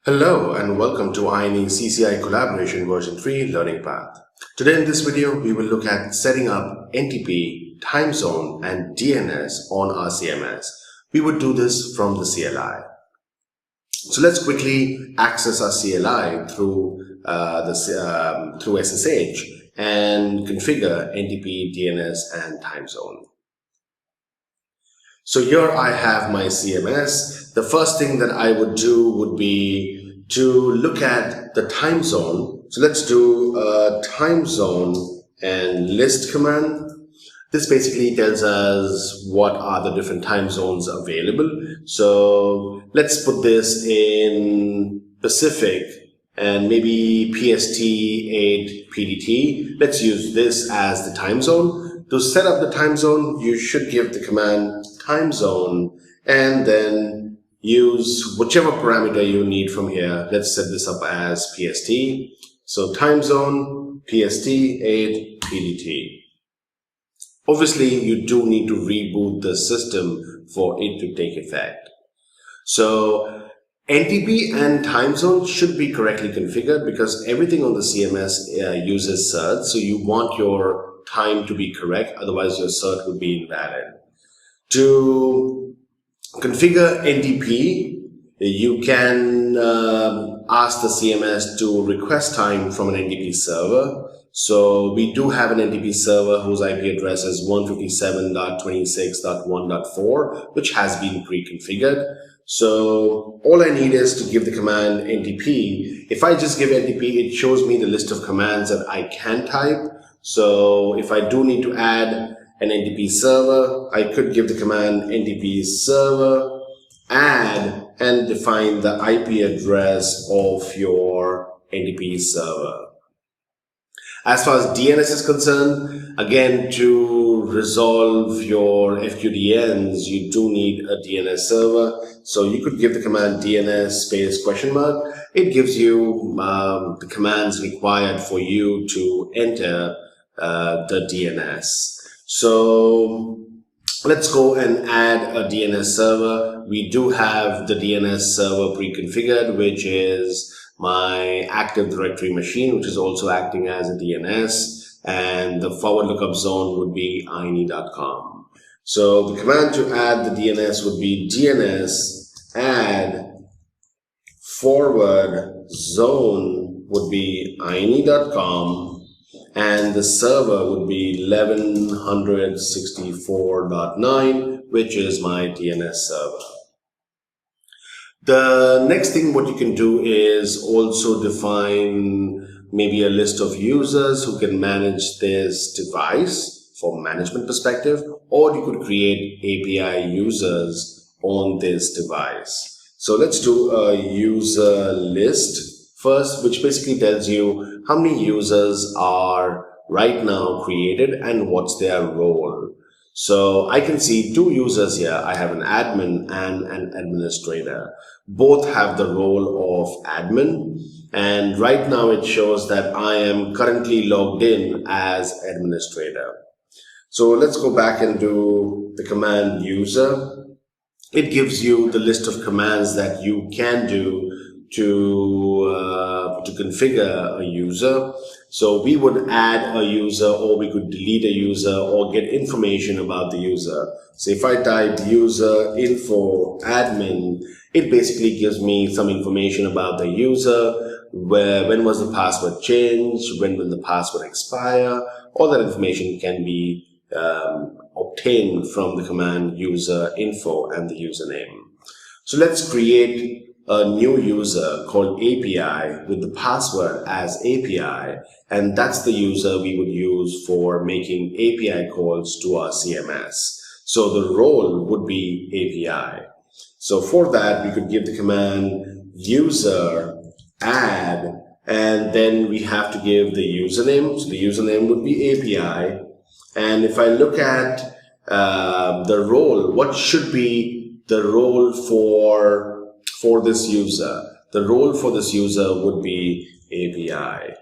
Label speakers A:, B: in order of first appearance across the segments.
A: Hello and welcome to INE CCI Collaboration version 3 Learning Path. Today in this video, we will look at setting up NTP, time zone and DNS on our CMS. We would do this from the CLI. So let's quickly access our CLI through SSH and configure NTP, DNS and time zone. So here I have my CMS. The first thing that I would do would be to look at the time zone. So let's do a time zone and list command. This basically tells us what are the different time zones available. So let's put this in Pacific and maybe PST 8 PDT. Let's use this as the time zone. To set up the time zone, you should give the command time zone and then use whichever parameter you need from here. Let's set this up as PST. So time zone, PST 8 PDT. Obviously, you do need to reboot the system for it to take effect. So NTP and time zone should be correctly configured because everything on the CMS uses cert. So you want your time to be correct, otherwise your cert would be invalid. To configure NTP, you can ask the CMS to request time from an NTP server. So we do have an NTP server whose IP address is 157.26.1.4, which has been pre-configured. So all I need is to give the command NTP. If I just give NTP, it shows me the list of commands that I can type. So if I do need to add an NTP server, I could give the command NTP server add and define the IP address of your NTP server. As far as DNS is concerned, again, to resolve your FQDNs, you do need a DNS server. So you could give the command DNS space ? It gives you the commands required for you to enter the DNS. So let's go and add a DNS server. We do have the DNS server pre-configured, which is my Active Directory machine, which is also acting as a DNS, and the forward lookup zone would be ine.com. So the command to add the DNS would be DNS add forward zone would be ine.com, and the server would be 1164.9, which is my DNS server. The next thing what you can do is also define maybe a list of users who can manage this device from management perspective, or you could create API users on this device. So let's do a user list first, which basically tells you how many users are right now created and what's their role. So I can see two users here. I have an admin and an administrator. Both have the role of admin, and right now it shows that I am currently logged in as administrator. So let's go back and do the command user. It gives you the list of commands that you can do to configure a user. So we would add a user, or we could delete a user, or get information about the user. So if I type user info admin, it basically gives me some information about the user, when was the password changed, when will the password expire. All that information can be obtained from the command user info and the username. So let's create a new user called API with the password as API, and that's the user we would use for making API calls to our CMS. So the role would be API. So for that, we could give the command user add, and then we have to give the username. So the username would be API. And if I look at the role, what should be the role for this user? The role for this user would be API.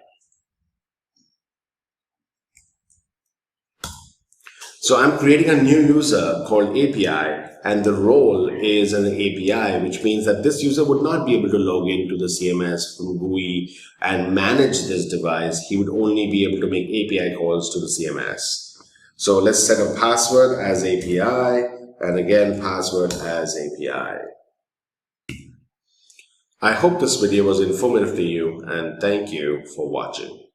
A: So I'm creating a new user called API, and the role is an API, which means that this user would not be able to log into the CMS from GUI and manage this device. He would only be able to make API calls to the CMS. So let's set a password as API, and again, password as API. I hope this video was informative to you, and thank you for watching.